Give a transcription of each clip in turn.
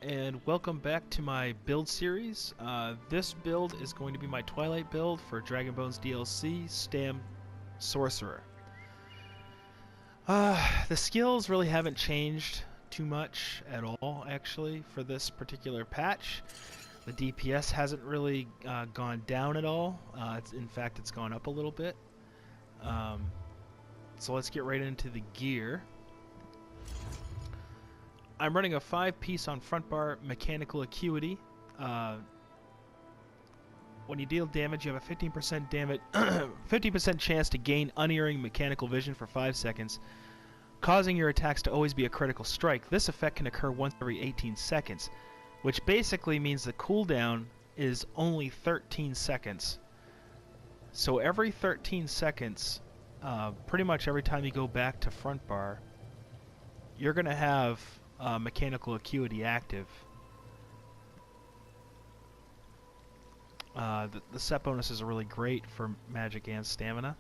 and welcome back to my build series. This build is going to be my Twilight build for Dragon Bones DLC, Stamsorc. The skills really haven't changed too much at all, actually, for this particular patch. The DPS hasn't really gone down at all. In fact, it's gone up a little bit. So let's get right into the gear. I'm running a 5-piece on front bar mechanical acuity. When you deal damage, you have a 15% damage, 50% chance to gain unerring mechanical vision for 5 seconds, causing your attacks to always be a critical strike. This effect can occur once every 18 seconds, which basically means the cooldown is only 13 seconds. So every 13 seconds, pretty much every time you go back to front bar, you're going to have mechanical acuity active. The set bonuses are really great for magic and stamina,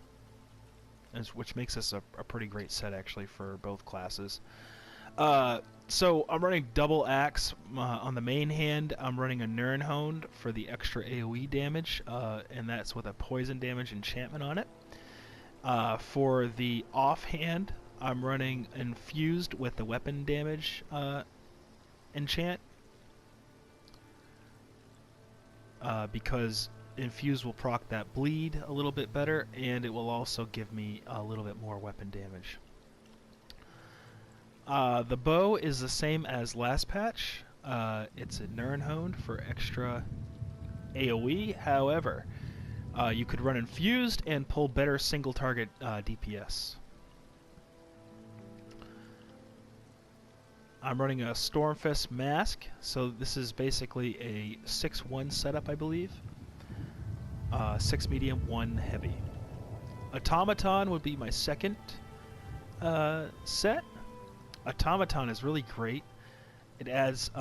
which makes this a pretty great set actually for both classes. So I'm running double axe on the main hand. I'm running a Nirnhound for the extra AoE damage, and that's with a poison damage enchantment on it. For the offhand, I'm running infused with the weapon damage enchant, because infused will proc that bleed a little bit better, and it will also give me a little bit more weapon damage. The bow is the same as last patch. It's a Nirnhound for extra AoE. However, you could run infused and pull better single target DPS. I'm running a Stormfist mask, so this is basically a 6-1 setup, I believe. 6 medium, 1 heavy. Automaton would be my second set. Automaton is really great. It adds,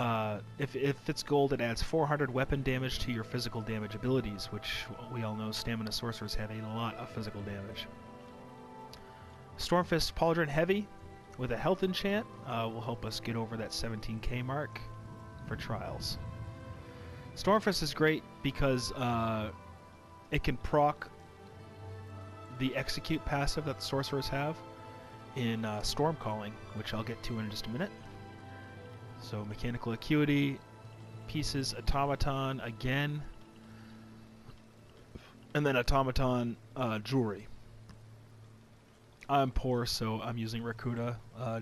if it's gold, it adds 400 weapon damage to your physical damage abilities, which we all know stamina sorcerers have a lot of physical damage. Stormfist Pauldron Heavy with a health enchant will help us get over that 17k mark for trials. Stormfist is great because it can proc the execute passive that the sorcerers have in Storm Calling, which I'll get to in just a minute. So mechanical acuity, pieces, automaton again, and then automaton Djura. I'm poor, so I'm using Rakuda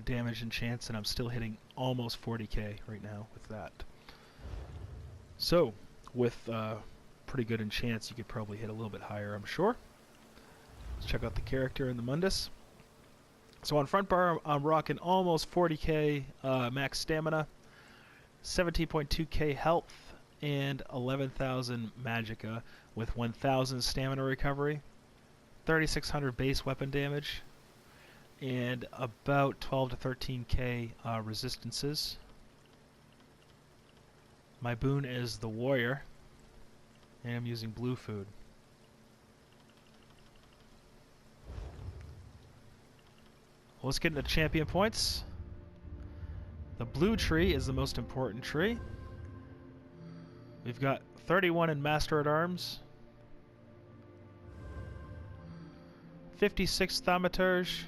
damage and chance, and I'm still hitting almost 40k right now with that. So, with pretty good enchants, you could probably hit a little bit higher, I'm sure. Let's check out the character in the Mundus. So on front bar, I'm rocking almost 40k max stamina, 17.2k health, and 11,000 magicka with 1,000 stamina recovery, 3,600 base weapon damage, and about 12 to 13k resistances. My boon is the warrior, and I'm using blue food. Let's get into champion points. The blue tree is the most important tree. We've got 31 in Master at Arms, 56 Thaumaturge,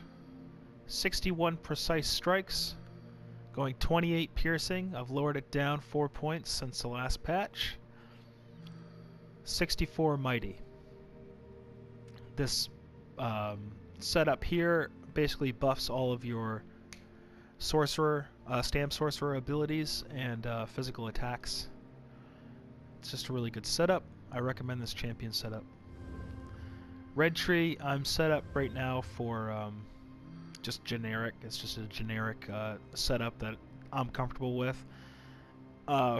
61 Precise Strikes, going 28 Piercing. I've lowered it down 4 points since the last patch. 64 Mighty. This setup here basically buffs all of your sorcerer, Stamsorc abilities and physical attacks. It's just a really good setup. I recommend this champion setup. Red tree, I'm set up right now for just generic. It's just a generic setup that I'm comfortable with.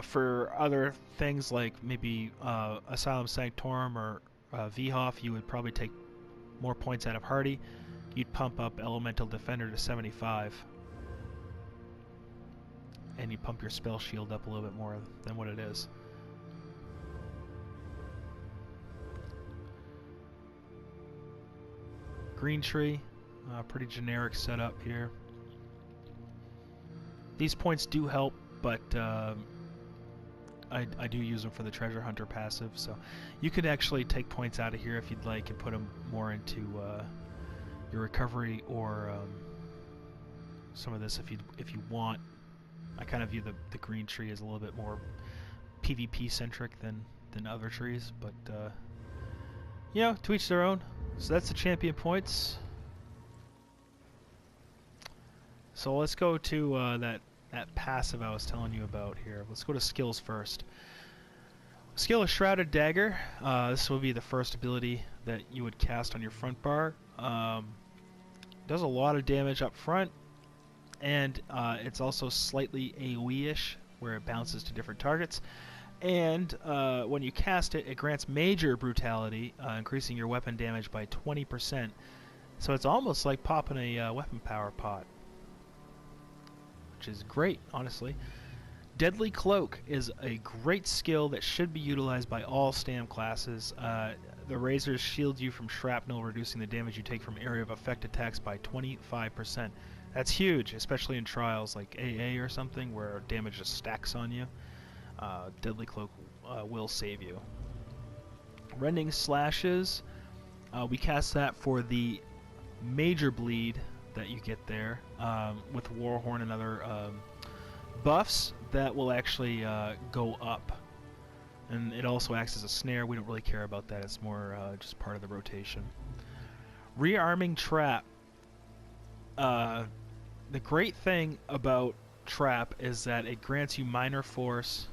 For other things like maybe Asylum Sanctorum or Vhoff, you would probably take more points out of Hardy. You'd pump up Elemental Defender to 75. And you pump your spell shield up a little bit more than what it is. Green tree, pretty generic setup here. These points do help, but I do use them for the treasure hunter passive, so you could actually take points out of here if you'd like and put them more into your recovery or some of this if you want. I kind of view the green tree as a little bit more PvP centric than other trees, but you know, to each their own. So that's the champion points. So let's go to that passive I was telling you about here. Let's go to skills first. Skill is Shrouded Dagger. This will be the first ability that you would cast on your front bar. Does a lot of damage up front, and it's also slightly AoE-ish, where it bounces to different targets. And when you cast it, it grants major brutality, increasing your weapon damage by 20%. So it's almost like popping a weapon power pot, which is great, honestly. Deadly Cloak is a great skill that should be utilized by all Stam classes. The razors shield you from shrapnel, reducing the damage you take from area of effect attacks by 25%. That's huge, especially in trials like AA or something, where damage just stacks on you. Deadly Cloak will save you. Rending Slashes, we cast that for the major bleed that you get there, with Warhorn and other buffs that will actually go up. And it also acts as a snare. We don't really care about that. It's more just part of the rotation. Rearming Trap. The great thing about Trap is that it grants you minor force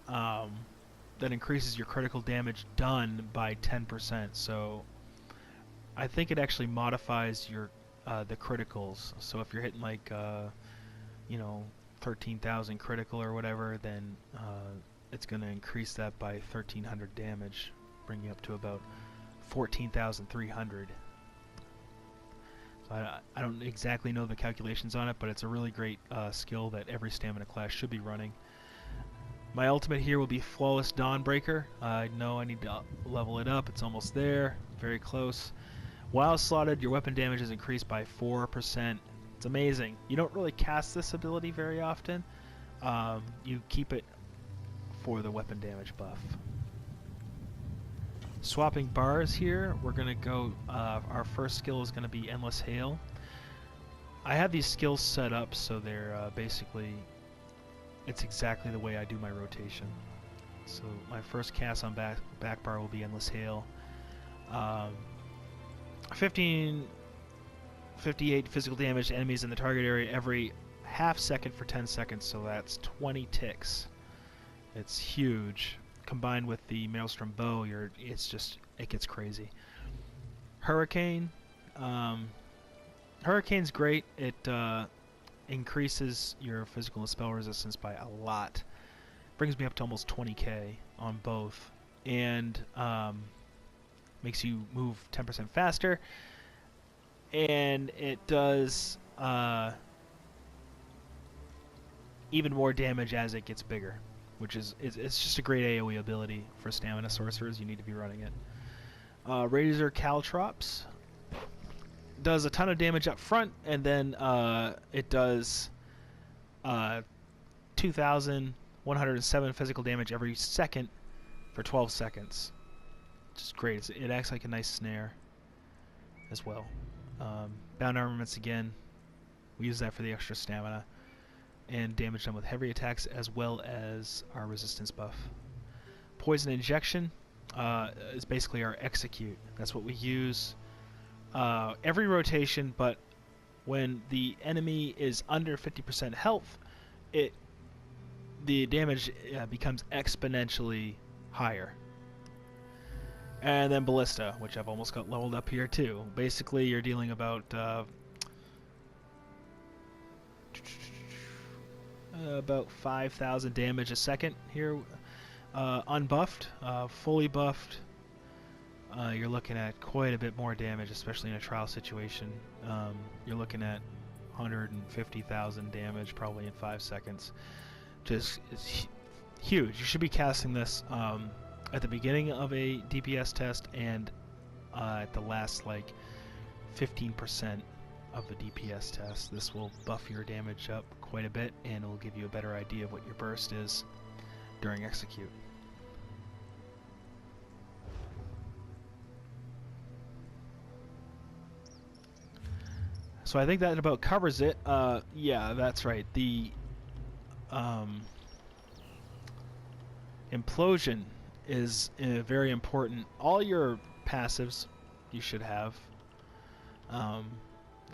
that increases your critical damage done by 10%. So I think it actually modifies your the criticals. So if you're hitting like you know, 13,000 critical or whatever, then it's going to increase that by 1,300 damage, bringing you up to about 14,300. So I don't exactly know the calculations on it, but it's a really great skill that every stamina class should be running. My ultimate here will be Flawless Dawnbreaker. I know I need to level it up. It's almost there. Very close. While slotted, your weapon damage is increased by 4%. It's amazing. You don't really cast this ability very often. You keep it for the weapon damage buff. Swapping bars here, we're going to go, our first skill is going to be Endless Hail. I have these skills set up so they're basically, it's exactly the way I do my rotation. So my first cast on back bar will be Endless Hail. 58 physical damage to enemies in the target area every half second for 10 seconds, so that's 20 ticks. It's huge. Combined with the Maelstrom Bow, it gets crazy. Hurricane. Hurricane's great. It increases your physical and spell resistance by a lot. Brings me up to almost 20k on both, and makes you move 10% faster. And it does even more damage as it gets bigger, which is it's just a great AoE ability for stamina sorcerers. You need to be running it. Razor Caltrops does a ton of damage up front, and then it does 2,107 physical damage every second for 12 seconds. Which is great. It acts like a nice snare as well. Bound Armaments again. We use that for the extra stamina and damage done with heavy attacks, as well as our resistance buff. Poison Injection is basically our execute. That's what we use every rotation, but when the enemy is under 50% health, the damage becomes exponentially higher. And then Ballista, which I've almost got leveled up here too. Basically, you're dealing about 5,000 damage a second here, unbuffed. Fully buffed, you're looking at quite a bit more damage, especially in a trial situation. You're looking at 150,000 damage probably in 5 seconds. Just it's huge. You should be casting this at the beginning of a DPS test and at the last like 15% of the DPS test. This will buff your damage up quite a bit, and it will give you a better idea of what your burst is during execute. So I think that about covers it. Yeah, that's right. The implosion is very important. All your passives you should have,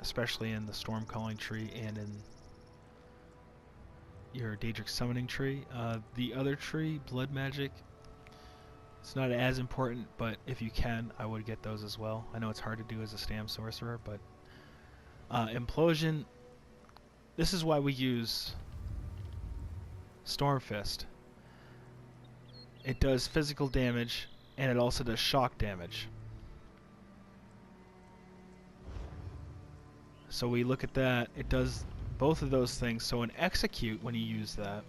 especially in the storm calling tree and in your Daedric summoning tree. The other tree, blood magic, it's not as important, but if you can, I would get those as well. I know it's hard to do as a Stam sorcerer, but implosion, this is why we use Stormfist. It does physical damage and it also does shock damage. So we look at that, it does both of those things. So in execute, when you use that,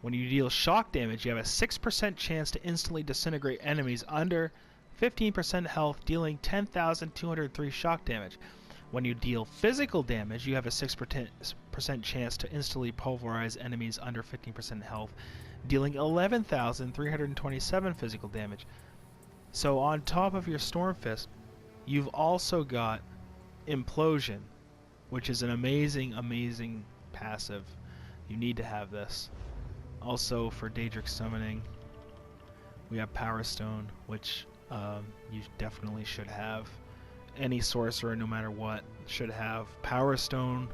when you deal shock damage, you have a 6% chance to instantly disintegrate enemies under 15% health, dealing 10,203 shock damage. When you deal physical damage, you have a 6% chance to instantly pulverize enemies under 15% health, dealing 11,327 physical damage. So on top of your Stormfist, you've also got Implosion, which is an amazing, amazing passive. You need to have this. Also for Daedric summoning, we have Power Stone, which you definitely should have. Any sorcerer, no matter what, should have Power Stone,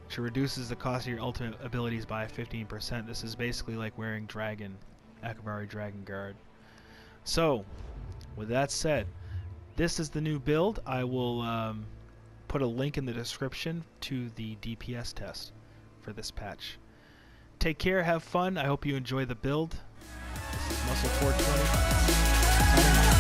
which reduces the cost of your ultimate abilities by 15%. This is basically like wearing Akabari Dragon Guard. So, with that said, this is the new build. I will put a link in the description to the DPS test for this patch. Take care, have fun. I hope you enjoy the build. This is Muscle 420.